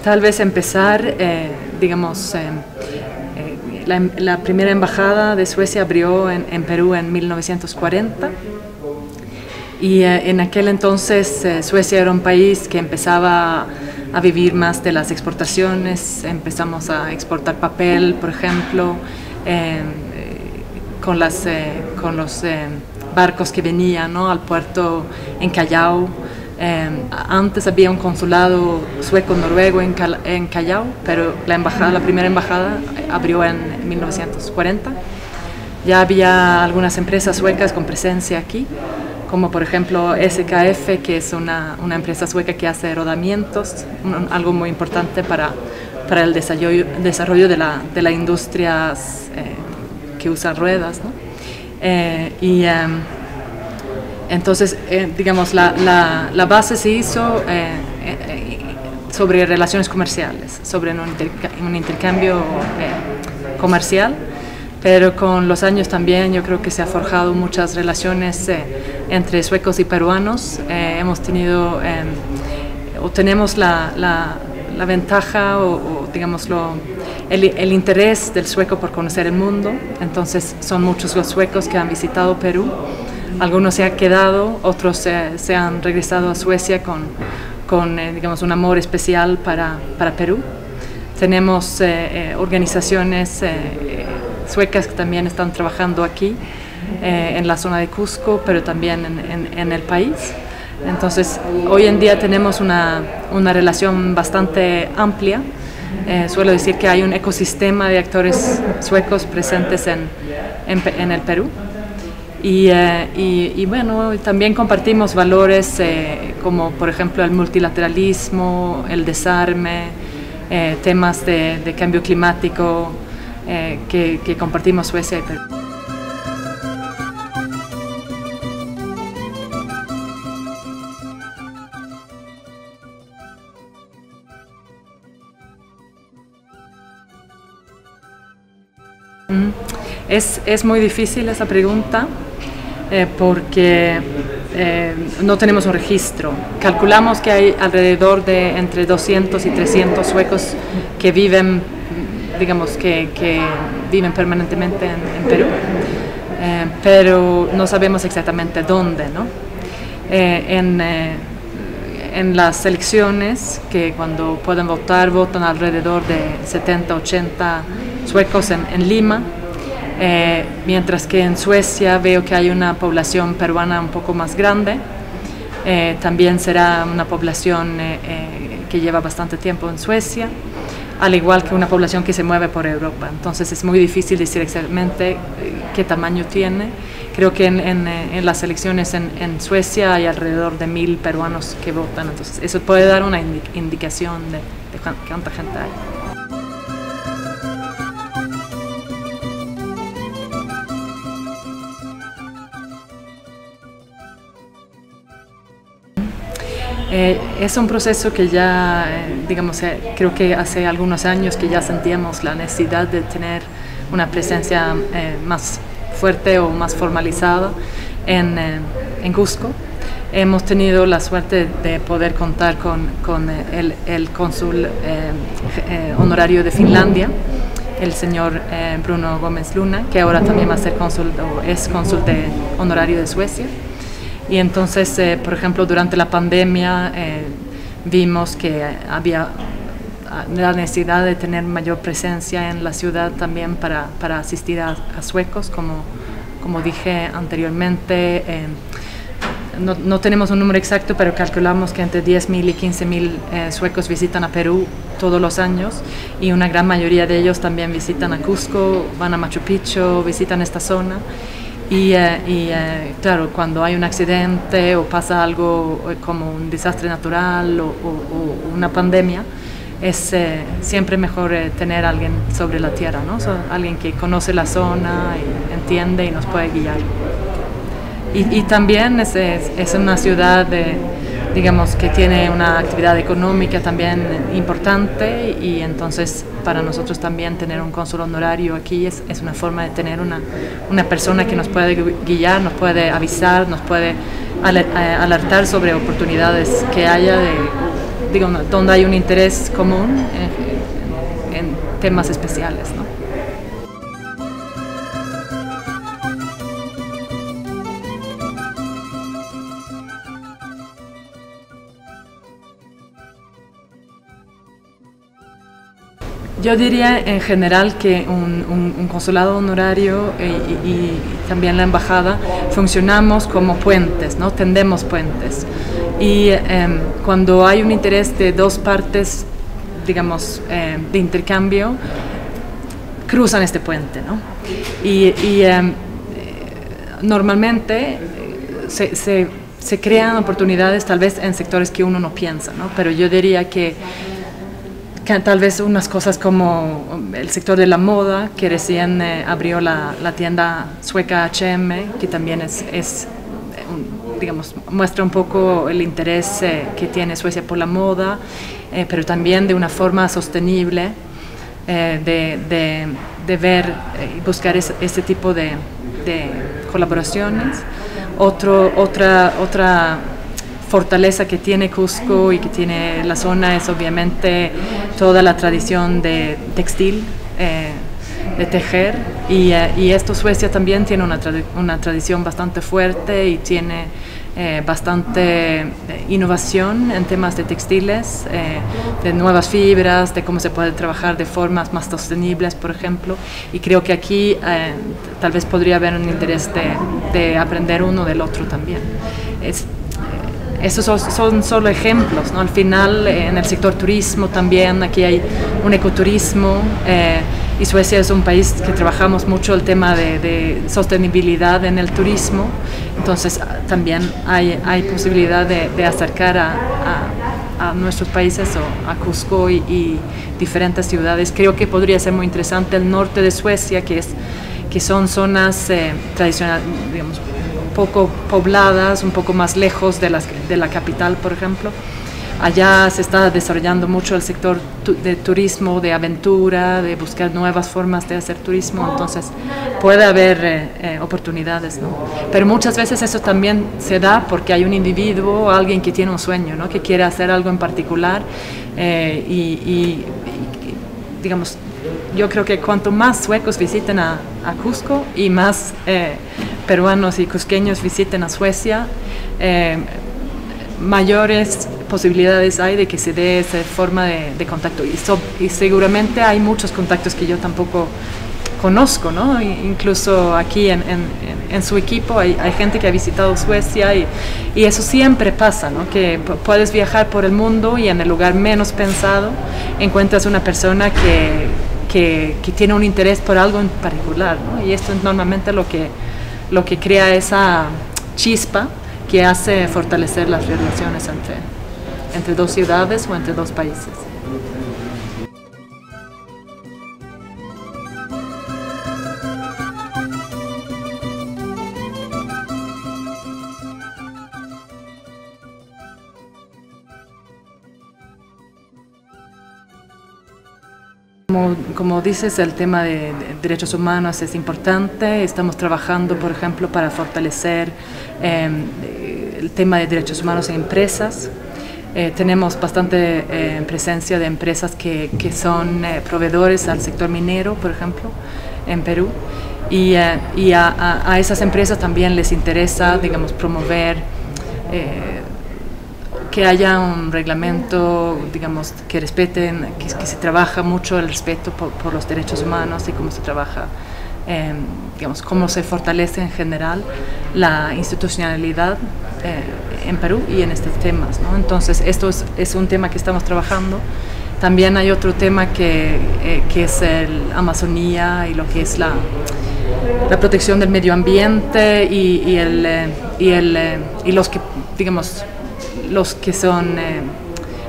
tal vez empezar, digamos, la primera embajada de Suecia abrió en Perú en 1940 y en aquel entonces Suecia era un país que empezaba a vivir más de las exportaciones. Empezamos a exportar papel, por ejemplo, con los barcos que venían, ¿no?, al puerto en Callao. Antes había un consulado sueco-noruego en Callao, pero la primera embajada abrió en 1940. Ya había algunas empresas suecas con presencia aquí, como por ejemplo SKF, que es una empresa sueca que hace rodamientos, algo muy importante para el desarrollo de la industria que usa ruedas, ¿no? Entonces, digamos, la base se hizo sobre relaciones comerciales, sobre un intercambio comercial, pero con los años también yo creo que se ha forjado muchas relaciones entre suecos y peruanos. Hemos tenido, o tenemos la ventaja o digamos el interés del sueco por conocer el mundo. Entonces son muchos los suecos que han visitado Perú. Algunos se han quedado, otros se han regresado a Suecia con digamos, un amor especial para Perú. Tenemos organizaciones suecas que también están trabajando aquí, en la zona de Cusco, pero también en el país. Entonces, hoy en día tenemos una relación bastante amplia. Suelo decir que hay un ecosistema de actores suecos presentes en el Perú. Y bueno, también compartimos valores como por ejemplo el multilateralismo, el desarme, temas de cambio climático que compartimos Suecia y Perú. Es muy difícil esa pregunta porque no tenemos un registro. Calculamos que hay alrededor de entre 200 y 300 suecos que viven, digamos, que viven permanentemente en Perú, pero no sabemos exactamente dónde, ¿no? En las elecciones, que cuando pueden votar, votan alrededor de 70, 80 suecos en Lima. Mientras que en Suecia veo que hay una población peruana un poco más grande. También será una población que lleva bastante tiempo en Suecia, al igual que una población que se mueve por Europa. Entonces es muy difícil decir exactamente qué tamaño tiene. Creo que en las elecciones en Suecia hay alrededor de 1000 peruanos que votan. Entonces eso puede dar una indicación de cuánta gente hay. Es un proceso que ya, digamos, creo que hace algunos años que ya sentíamos la necesidad de tener una presencia más fuerte o más formalizada en Cusco. Hemos tenido la suerte de poder contar con el cónsul honorario de Finlandia, el señor Bruno Gómez Luna, que ahora también va a ser cónsul o es cónsul honorario de Suecia. Y entonces, por ejemplo, durante la pandemia vimos que había la necesidad de tener mayor presencia en la ciudad también para asistir a suecos, como dije anteriormente. No tenemos un número exacto, pero calculamos que entre 10.000 y 15.000 suecos visitan a Perú todos los años, y una gran mayoría de ellos también visitan a Cusco, van a Machu Picchu, visitan esta zona. Y claro, cuando hay un accidente o pasa algo como un desastre natural o una pandemia, es siempre mejor tener a alguien sobre la tierra, ¿no? Alguien que conoce la zona, y entiende y nos puede guiar. Y también es una ciudad, digamos, que tiene una actividad económica también importante, y entonces para nosotros también tener un cónsul honorario aquí es una forma de tener una persona que nos puede guiar, nos puede avisar, nos puede alertar sobre oportunidades que haya donde hay un interés común en temas especiales, ¿no? Yo diría en general que un consulado honorario y también la embajada funcionamos como puentes, ¿no? Tendemos puentes. Y cuando hay un interés de dos partes, digamos, de intercambio, cruzan este puente, ¿no? Normalmente se crean oportunidades tal vez en sectores que uno no piensa, ¿no? Pero yo diría que tal vez unas cosas como el sector de la moda, que recién abrió la tienda sueca H&M, que también digamos, muestra un poco el interés que tiene Suecia por la moda, pero también de una forma sostenible de ver y buscar ese tipo de colaboraciones. Otra fortaleza que tiene Cusco y que tiene la zona es obviamente toda la tradición de textil, de tejer, y esto Suecia también tiene una tradición bastante fuerte y tiene bastante innovación en temas de textiles, de nuevas fibras, de cómo se puede trabajar de formas más sostenibles, por ejemplo, y creo que aquí tal vez podría haber un interés de aprender uno del otro también. Estos son solo ejemplos, ¿no? Al final, en el sector turismo también, aquí hay un ecoturismo, y Suecia es un país que trabajamos mucho el tema de sostenibilidad en el turismo, entonces también hay posibilidad de acercar a nuestros países o a Cusco y diferentes ciudades. Creo que podría ser muy interesante el norte de Suecia, que son zonas tradicionales, digamos, poco pobladas, un poco más lejos de la capital, por ejemplo. Allá se está desarrollando mucho el sector de turismo, de aventura, de buscar nuevas formas de hacer turismo, entonces puede haber oportunidades, ¿no? Pero muchas veces eso también se da porque hay un individuo, alguien que tiene un sueño, ¿no? Que quiere hacer algo en particular, digamos, yo creo que cuanto más suecos visiten a Cusco y más peruanos y cusqueños visiten a Suecia, mayores posibilidades hay de que se dé esa forma de contacto. Y seguramente hay muchos contactos que yo tampoco conozco, ¿no? Incluso aquí en su equipo hay gente que ha visitado Suecia y eso siempre pasa, ¿no? Que puedes viajar por el mundo y en el lugar menos pensado encuentras una persona que tiene un interés por algo en particular, ¿no? Y esto es normalmente lo que crea esa chispa que hace fortalecer las relaciones entre dos ciudades o entre dos países. Como dices, el tema de derechos humanos es importante. Estamos trabajando, por ejemplo, para fortalecer el tema de derechos humanos en empresas. Tenemos bastante presencia de empresas que son proveedores al sector minero, por ejemplo, en Perú. Y a esas empresas también les interesa, digamos, promover que haya un reglamento, digamos, que respeten, que se trabaja mucho el respeto por los derechos humanos y cómo se trabaja, digamos, cómo se fortalece en general la institucionalidad en Perú y en estos temas, ¿no? Entonces, esto es un tema que estamos trabajando. También hay otro tema que es el Amazonía y lo que es la protección del medio ambiente y los que, digamos, los que son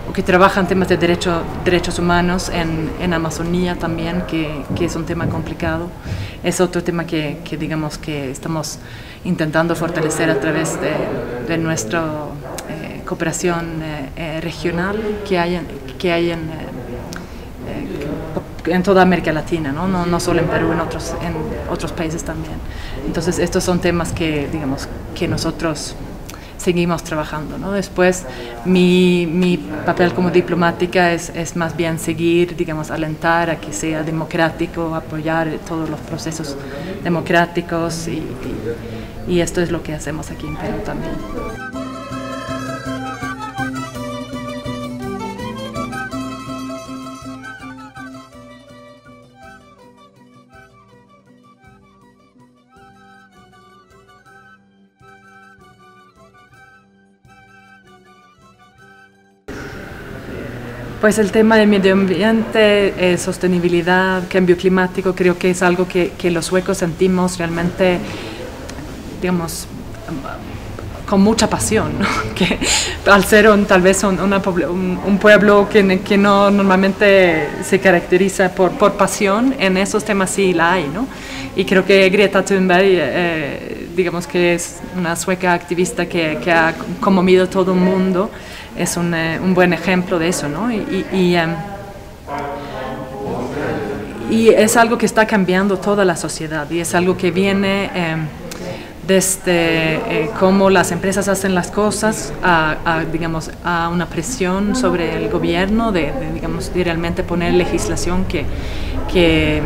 o que trabajan temas de derechos humanos en Amazonía también, que es un tema complicado. Es otro tema que digamos que estamos intentando fortalecer a través de nuestra cooperación regional que hay en toda América Latina, no solo en Perú, en otros países también. Entonces estos son temas que, digamos, que nosotros seguimos trabajando, ¿no? Después mi papel como diplomática es más bien seguir, digamos, alentar a que sea democrático, apoyar todos los procesos democráticos y esto es lo que hacemos aquí en Perú también. Pues el tema del medio ambiente, sostenibilidad, cambio climático, creo que es algo que los suecos sentimos realmente, digamos, con mucha pasión, ¿no? Que al ser tal vez un pueblo que no normalmente se caracteriza por pasión, en esos temas sí la hay, ¿no? Y creo que Greta Thunberg, digamos que es una sueca activista que ha conmovido a todo el mundo, es un buen ejemplo de eso, ¿no? Y es algo que está cambiando toda la sociedad y es algo que viene desde cómo las empresas hacen las cosas digamos, a una presión sobre el gobierno digamos, de realmente poner legislación que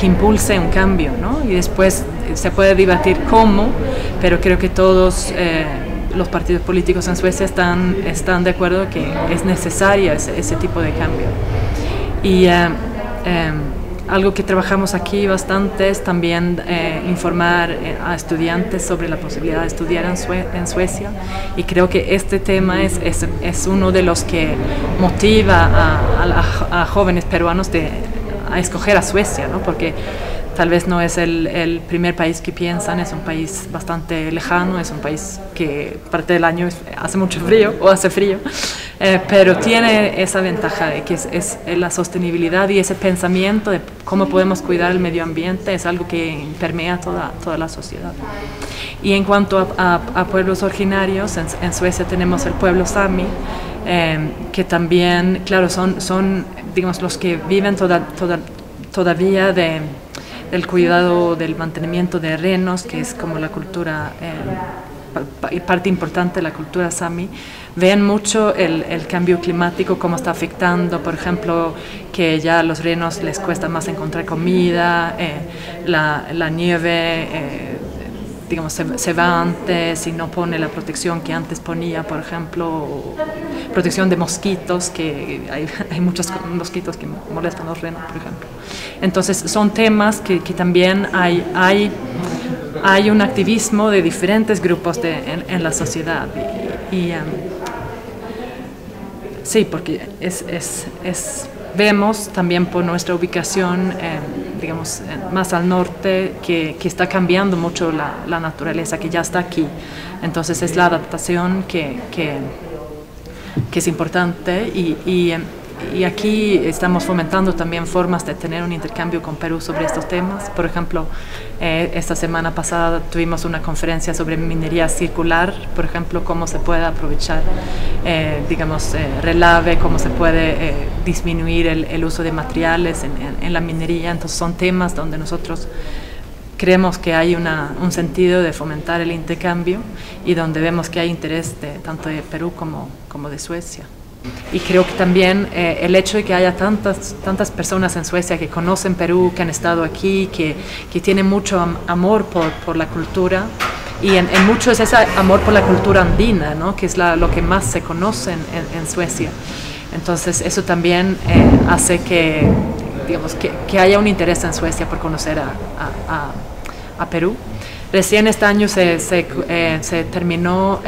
impulse un cambio, ¿no? Y después se puede debatir cómo, pero creo que todos los partidos políticos en Suecia están de acuerdo que es necesaria ese tipo de cambio. Y algo que trabajamos aquí bastante es también informar a estudiantes sobre la posibilidad de estudiar en Suecia, y creo que este tema es uno de los que motiva a jóvenes peruanos a escoger a Suecia, ¿no? Porque tal vez no es el primer país que piensan, es un país bastante lejano, es un país que parte del año hace mucho frío o hace frío, pero tiene esa ventaja de que es la sostenibilidad y ese pensamiento de cómo podemos cuidar el medio ambiente es algo que permea toda la sociedad. Y en cuanto a pueblos originarios, en Suecia tenemos el pueblo Sami, que también, claro, son digamos, los que viven todavía del cuidado del mantenimiento de renos, que es como la cultura, parte importante de la cultura Sami. Ven mucho el cambio climático, cómo está afectando, por ejemplo, que ya a los renos les cuesta más encontrar comida, la nieve, digamos, se va antes y no pone la protección que antes ponía, por ejemplo, protección de mosquitos, que hay muchos mosquitos que molestan a los renos, por ejemplo. Entonces son temas que también hay un activismo de diferentes grupos en la sociedad. Sí, porque vemos también por nuestra ubicación, digamos, más al norte, que está cambiando mucho la naturaleza, que ya está aquí. Entonces es la adaptación que es importante y aquí estamos fomentando también formas de tener un intercambio con Perú sobre estos temas. Por ejemplo, esta semana pasada tuvimos una conferencia sobre minería circular, por ejemplo, cómo se puede aprovechar, digamos, relave, cómo se puede disminuir el uso de materiales en la minería. Entonces son temas donde nosotros creemos que hay un sentido de fomentar el intercambio y donde vemos que hay interés tanto de Perú como de Suecia. Y creo que también el hecho de que haya tantas personas en Suecia que conocen Perú, que han estado aquí, que tienen mucho amor por la cultura, y en mucho es ese amor por la cultura andina, ¿no? Que es lo que más se conoce en Suecia. Entonces eso también hace digamos, que haya un interés en Suecia por conocer a Perú. Recién este año se terminó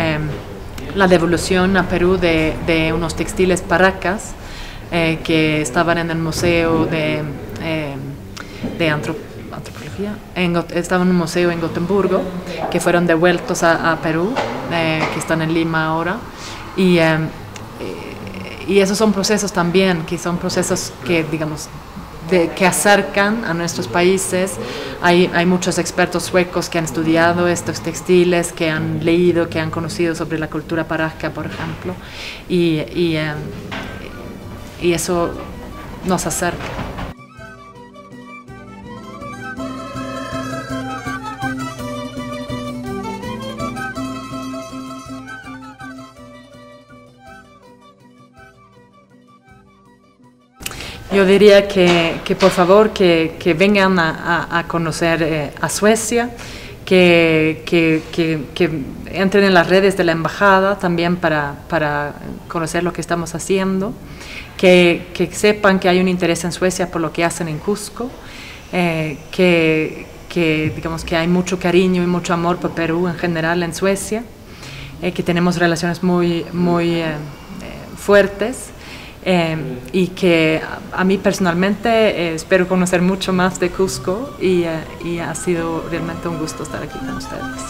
la devolución a Perú de unos textiles paracas que estaban en el Museo de Antropología, estaban en un museo en Gotemburgo, que fueron devueltos a Perú, que están en Lima ahora. Y esos son procesos también, que son procesos que, digamos, que acercan a nuestros países. Hay muchos expertos suecos que han estudiado estos textiles, que han leído, que han conocido sobre la cultura parasca, por ejemplo, y eso nos acerca. Yo diría que por favor que vengan a conocer a Suecia, que entren en las redes de la embajada también para conocer lo que estamos haciendo, que sepan que hay un interés en Suecia por lo que hacen en Cusco, digamos que hay mucho cariño y mucho amor por Perú en general en Suecia, que tenemos relaciones muy fuertes. Y que a mí personalmente espero conocer mucho más de Cusco y ha sido realmente un gusto estar aquí con ustedes.